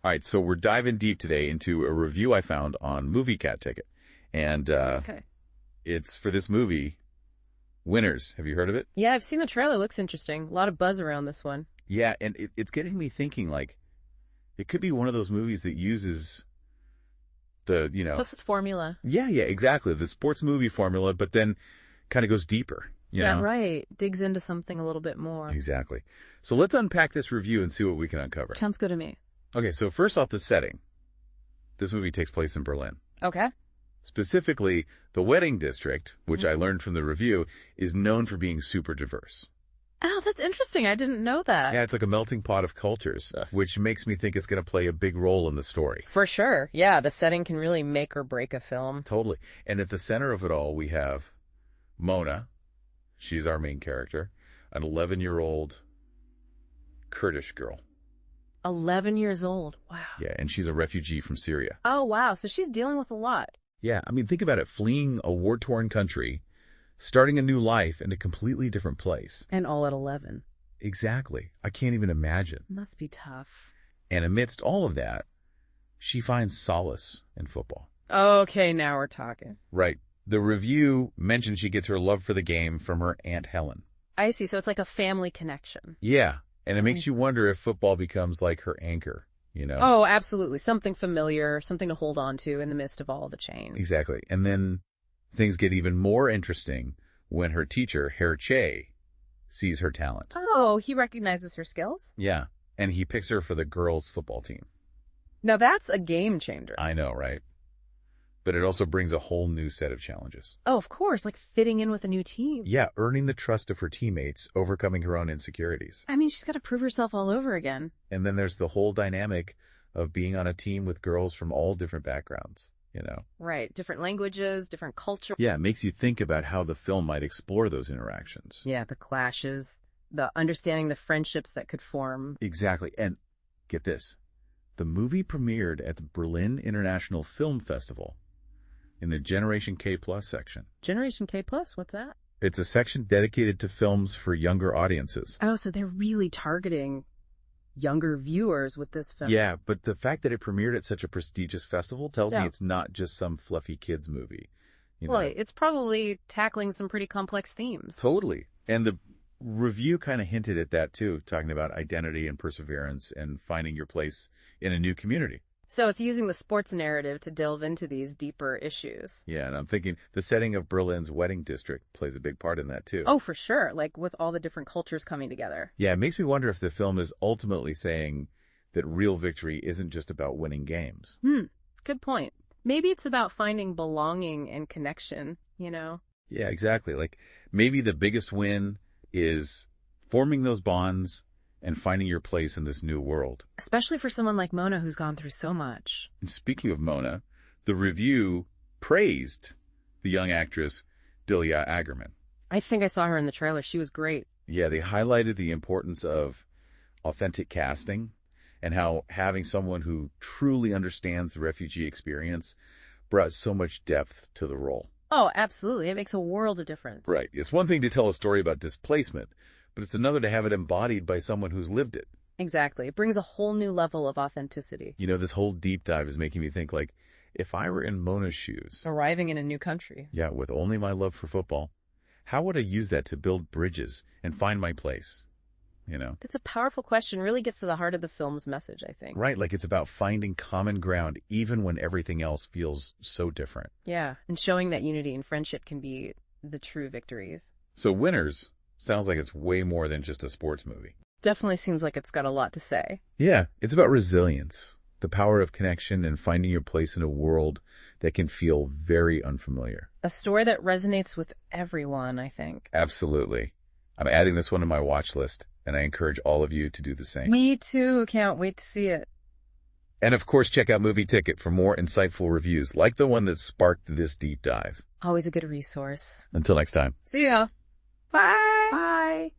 All right, so we're diving deep today into a review I found on MovieKaTicket. And Okay. it's for this movie, Winners. Have you heard of it? Yeah, I've seen the trailer. Looks interesting. A lot of buzz around this one. Yeah, and it's getting me thinking, like, it could be one of those movies that uses Plus it's formula. yeah, exactly, the sports movie formula, but then kind of goes deeper, you know? Right. Digs into something a little bit more. Exactly. So let's unpack this review and see what we can uncover. Sounds good to me. Okay, so first off, the setting. This movie takes place in Berlin. Okay. Specifically, the wedding district, which I learned from the review, is known for being super diverse. Oh, that's interesting. I didn't know that. Yeah, it's like a melting pot of cultures, which makes me think it's going to play a big role in the story. For sure. Yeah, the setting can really make or break a film. Totally. And at the center of it all, we have Mona. She's our main character, an 11-year-old Kurdish girl. 11 years old. Wow. Yeah, and she's a refugee from Syria. Oh, wow. So she's dealing with a lot. Yeah, I mean, think about it. Fleeing a war-torn country, starting a new life in a completely different place. And all at 11. Exactly. I can't even imagine. Must be tough. And amidst all of that, she finds solace in football. Okay, now we're talking. Right. The review mentions she gets her love for the game from her Aunt Helen. I see. So it's like a family connection. Yeah, and it makes you wonder if football becomes like her anchor, you know? Oh, absolutely. Something familiar, something to hold on to in the midst of all the change. Exactly. And then things get even more interesting when her teacher, Herr Che, sees her talent. Oh, he recognizes her skills? Yeah, and he picks her for the girls' football team. Now that's a game changer. I know, right? But it also brings a whole new set of challenges. Oh, of course, like fitting in with a new team. Yeah, earning the trust of her teammates, overcoming her own insecurities. I mean, she's got to prove herself all over again. And then there's the whole dynamic of being on a team with girls from all different backgrounds, you know? Right. Different languages, different culture. Yeah, it makes you think about how the film might explore those interactions. Yeah, the clashes, the understanding the friendships that could form. Exactly. And get this. The movie premiered at the Berlin International Film Festival in the Generation Kplus section. Generation Kplus? What's that? It's a section dedicated to films for younger audiences. Oh, so they're really targeting younger viewers with this film. Yeah, but the fact that it premiered at such a prestigious festival tells me Yeah. it's not just some fluffy kids movie. You Well, know? it's probably tackling some pretty complex themes. Totally. And the review kind of hinted at that too, talking about identity and perseverance and finding your place in a new community. So it's using the sports narrative to delve into these deeper issues. Yeah, and I'm thinking the setting of Berlin's wedding district plays a big part in that too. Oh, for sure. Like with all the different cultures coming together. Yeah, it makes me wonder if the film is ultimately saying that real victory isn't just about winning games. Good point. Maybe it's about finding belonging and connection, you know? Yeah, exactly. Like maybe the biggest win is forming those bonds and finding your place in this new world. Especially for someone like Mona who's gone through so much. And speaking of Mona, the review praised the young actress Dileyla Agirman. I think I saw her in the trailer. She was great. Yeah, they highlighted the importance of authentic casting and how having someone who truly understands the refugee experience brought so much depth to the role. Oh, absolutely. It makes a world of difference. Right. It's one thing to tell a story about displacement, but it's another to have it embodied by someone who's lived it. Exactly. It brings a whole new level of authenticity. You know, this whole deep dive is making me think, like, if I were in Mona's shoes, Arriving in a new country. yeah, with only my love for football, how would I use that to build bridges and find my place? You know? That's a powerful question. Really gets to the heart of the film's message, I think. Right, like it's about finding common ground even when everything else feels so different. Yeah. And showing that unity and friendship can be the true victories. So Winners sounds like it's way more than just a sports movie. Definitely seems like it's got a lot to say. Yeah, it's about resilience, the power of connection, and finding your place in a world that can feel very unfamiliar. A story that resonates with everyone, I think. Absolutely. I'm adding this one to my watch list, and I encourage all of you to do the same. Me too. Can't wait to see it. And of course, check out MovieKaTicket for more insightful reviews like the one that sparked this deep dive. Always a good resource. Until next time. See ya. Bye. Bye.